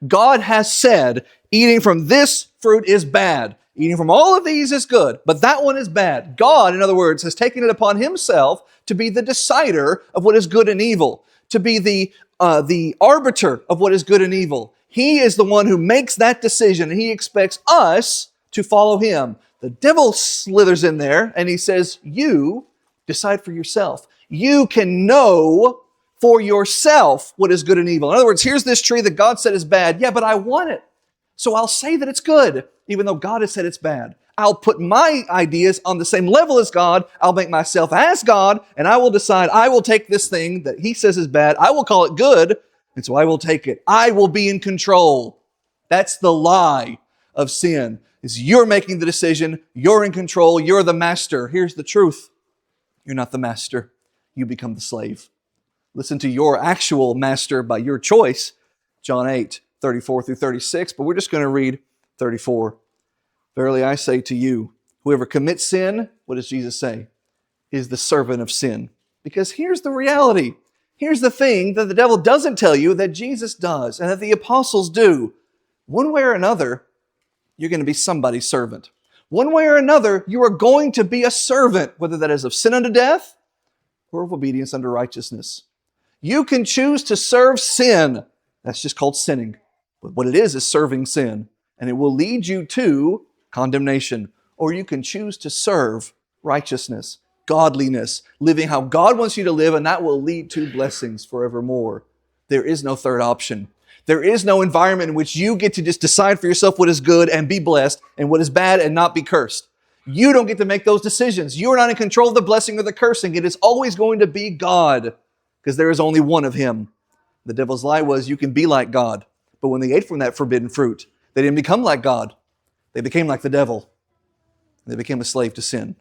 God has said, eating from this fruit is bad. Eating from all of these is good, but that one is bad. God, in other words, has taken it upon himself to be the decider of what is good and evil, to be the arbiter of what is good and evil. He is the one who makes that decision, and he expects us to follow him. The devil slithers in there, and he says, you decide for yourself. You can know for yourself what is good and evil. In other words, here's this tree that God said is bad. Yeah, but I want it. So I'll say that it's good, even though God has said it's bad. I'll put my ideas on the same level as God. I'll make myself as God, and I will decide I will take this thing that he says is bad. I will call it good, and so I will take it. I will be in control. That's the lie of sin, is you're making the decision. You're in control. You're the master. Here's the truth. You're not the master. You become the slave. Listen to your actual master by your choice. John 8, 34 through 36, but we're just going to read 34. Verily I say to you, whoever commits sin, what does Jesus say? Is the servant of sin. Because here's the reality. Here's the thing that the devil doesn't tell you that Jesus does and that the apostles do. One way or another, you're going to be somebody's servant. One way or another, you are going to be a servant, whether that is of sin unto death or of obedience unto righteousness. You can choose to serve sin. That's just called sinning. But what it is serving sin. And it will lead you to condemnation. Or you can choose to serve righteousness, godliness, living how God wants you to live, and that will lead to blessings forevermore. There is no third option. There is no environment in which you get to just decide for yourself what is good and be blessed, and what is bad and not be cursed. You don't get to make those decisions. You are not in control of the blessing or the cursing. It is always going to be God, because there is only one of him. The devil's lie was you can be like God. But when they ate from that forbidden fruit, they didn't become like God. They became like the devil. They became a slave to sin.